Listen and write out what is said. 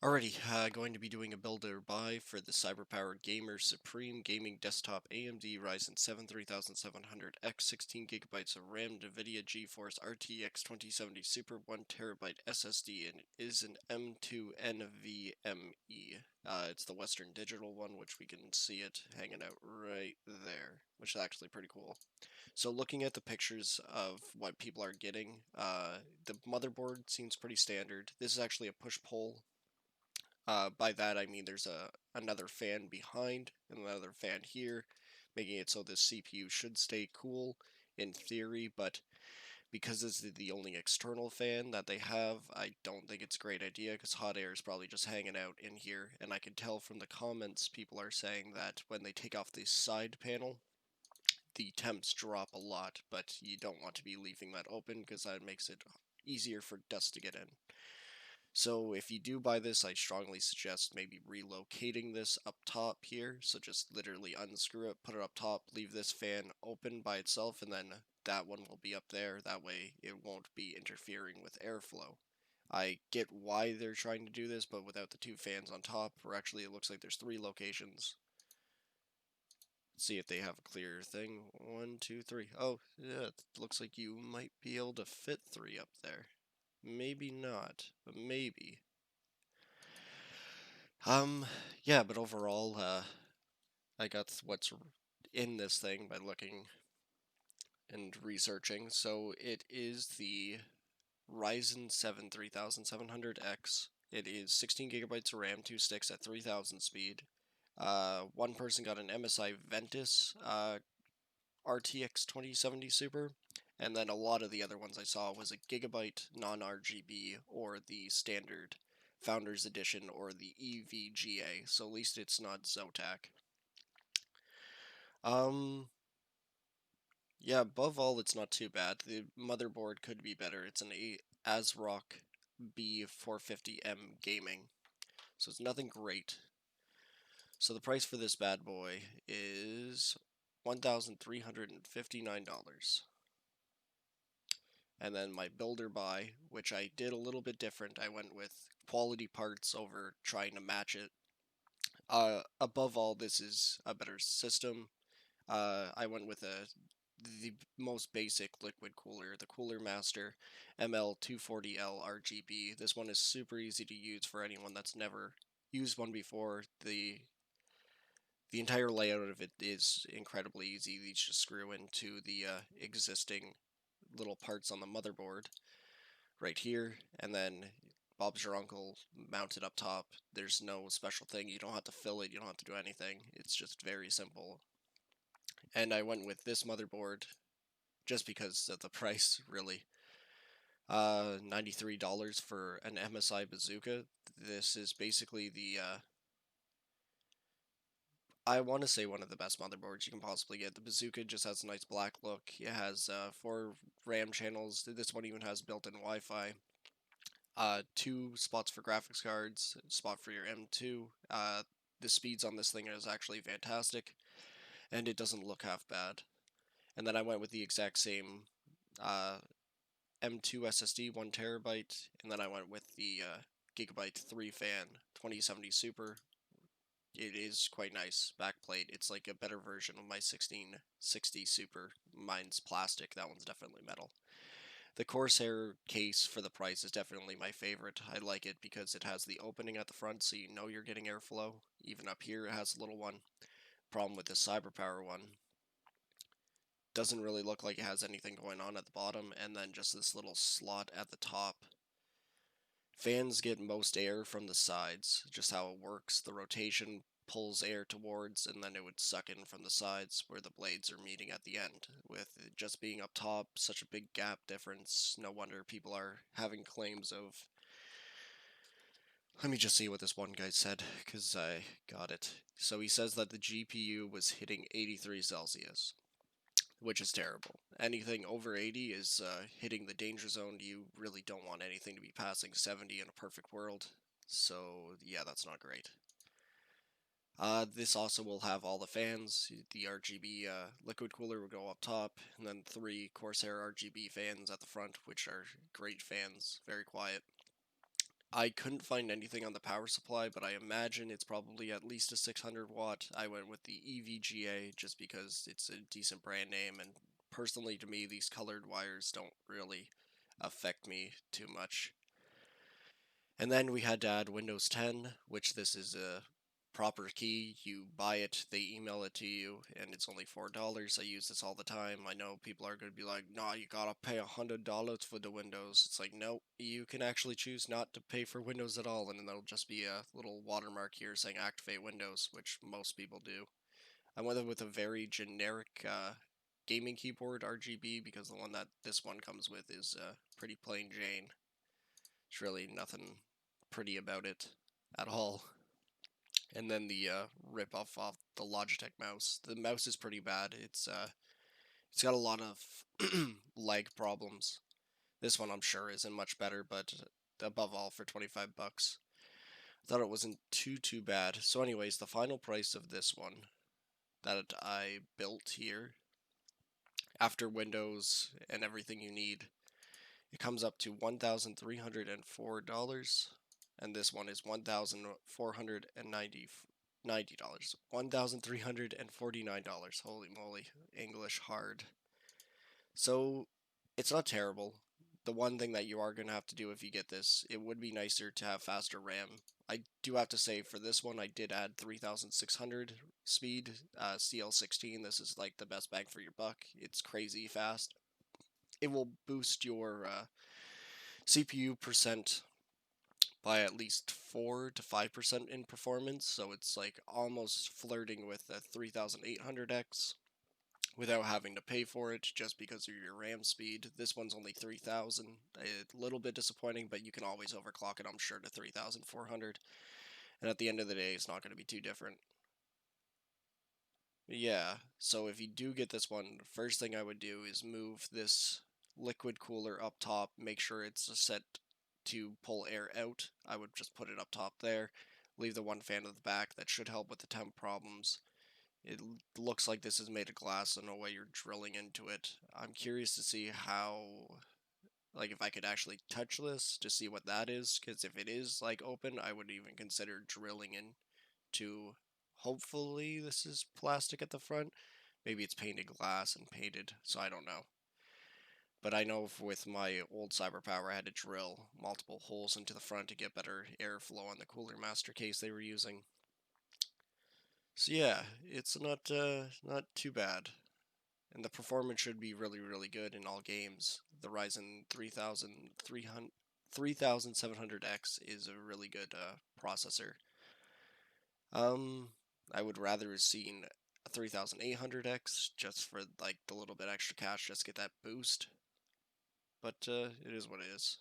Alrighty, going to be doing a builder buy for the CyberPower Gamer Supreme Gaming Desktop AMD Ryzen 7 3700X 16 GB of RAM NVIDIA GeForce RTX 2070 Super 1 TB SSD, and it is an M2 NVMe. It's the Western Digital one, which we can see it hanging out right there, which is actually pretty cool. So looking at the pictures of what people are getting, the motherboard seems pretty standard. This is actually a push-pull. By that I mean there's another fan behind and another fan here, making it so this CPU should stay cool in theory, but because this is the only external fan that they have, I don't think it's a great idea because hot air is probably just hanging out in here, and I can tell from the comments people are saying that when they take off the side panel, the temps drop a lot, but you don't want to be leaving that open because that makes it easier for dust to get in. So if you do buy this, I strongly suggest maybe relocating this up top here. So just literally unscrew it, put it up top, leave this fan open by itself, and then that one will be up there. That way it won't be interfering with airflow. I get why they're trying to do this, but without the two fans on top, or actually it looks like there's three locations. Let's see if they have a clear thing. 1, 2, 3. Oh, yeah, it looks like you might be able to fit three up there. Maybe not, but maybe. Um, yeah, but overall, I got what's in this thing by looking and researching. So it is the Ryzen 7 3700X. It is 16 gigabytes of RAM, 2 sticks at 3000 speed. One person got an MSI Ventus RTX 2070 Super, and then a lot of the other ones I saw was a Gigabyte non-RGB or the standard Founders Edition or the EVGA, so at least it's not Zotac. Um, yeah, above all, it's not too bad. The motherboard could be better. It's an ASRock B450M Gaming, so it's nothing great. So the price for this bad boy is $1,359. And then my builder buy, which I did a little bit different. I went with quality parts over trying to match it. Above all, this is a better system. I went with the most basic liquid cooler, the Cooler Master ML240L RGB. This one is super easy to use for anyone that's never used one before. The entire layout of it is incredibly easy. You just screw into the existing little parts on the motherboard right here, and then Bob's your uncle mounted up top. There's no special thing. You don't have to fill it. You don't have to do anything. It's just very simple. And I went with this motherboard just because of the price, really. $93 for an MSI Bazooka. This is basically the I want to say one of the best motherboards you can possibly get. The Bazooka just has a nice black look. It has 4 RAM channels. This one even has built-in Wi-Fi. 2 spots for graphics cards, a spot for your M2. The speeds on this thing is actually fantastic, and it doesn't look half bad. And then I went with the exact same uh, M2 SSD, 1 TB, and then I went with the Gigabyte 3 fan 2070 Super. It is quite nice backplate. It's like a better version of my 1660 Super. Mine's plastic. That one's definitely metal. The Corsair case for the price is definitely my favorite. I like it because it has the opening at the front so you know you're getting airflow. Even up here it has a little one. Problem with the CyberPower one, doesn't really look like it has anything going on at the bottom, and then just this little slot at the top. Fans get most air from the sides, just how it works. The rotation pulls air towards, and then it would suck in from the sides where the blades are meeting at the end. With it just being up top, such a big gap difference, no wonder people are having claims of. Let me just see what this one guy said, because I got it. So he says that the GPU was hitting 83 Celsius, which is terrible. Anything over 80 is hitting the danger zone. You really don't want anything to be passing 70 in a perfect world. So, yeah, that's not great. This also will have all the fans. The RGB liquid cooler will go up top, and then 3 Corsair RGB fans at the front, which are great fans, very quiet. I couldn't find anything on the power supply, but I imagine it's probably at least a 600 watt. I went with the EVGA just because it's a decent brand name, and personally to me, these colored wires don't really affect me too much. And then we had to add Windows 10, which this is a proper key. You buy it, they email it to you, and it's only $4. I use this all the time. I know people are going to be like, nah, you gotta pay $100 for the Windows. It's like, no, you can actually choose not to pay for Windows at all, and then there'll just be a little watermark here saying activate Windows, which most people do. I went with a very generic gaming keyboard RGB because the one that this one comes with is pretty plain Jane. There's really nothing pretty about it at all. And then the rip off the Logitech mouse. The mouse is pretty bad. It's got a lot of lag problems. This one I'm sure isn't much better, but above all for 25 bucks. I thought it wasn't too bad. So anyways, the final price of this one that I built here after Windows and everything you need, it comes up to $1,304, and this one is $1,490. $1,349. Holy moly, English hard. So it's not terrible. The one thing that you are going to have to do if you get this, it would be nicer to have faster RAM. I do have to say for this one I did add 3600 speed, CL16. This is like the best bang for your buck. It's crazy fast. It will boost your CPU percent by at least 4 to 5% in performance, so it's like almost flirting with a 3800X without having to pay for it just because of your RAM speed. This one's only 3000. A little bit disappointing, but you can always overclock it, I'm sure, to 3400. And at the end of the day, it's not going to be too different. But yeah, so if you do get this one, the first thing I would do is move this liquid cooler up top, make sure it's set to pull air out. I would just put it up top there, leave the one fan at the back. That should help with the temp problems. It looks like this is made of glass, so no way you're drilling into it. I'm curious to see how, like, if I could actually touch this to see what that is, because if it is, like, open, I would even consider drilling in to, hopefully this is plastic at the front. Maybe it's painted glass and painted, so I don't know. But I know with my old CyberPower, I had to drill multiple holes into the front to get better airflow on the cooler master case they were using. So yeah, it's not too bad, and the performance should be really good in all games. The Ryzen 3700X is a really good processor. I would rather have seen a 3800X just for like the little bit extra cash, just get that boost. But it is what it is.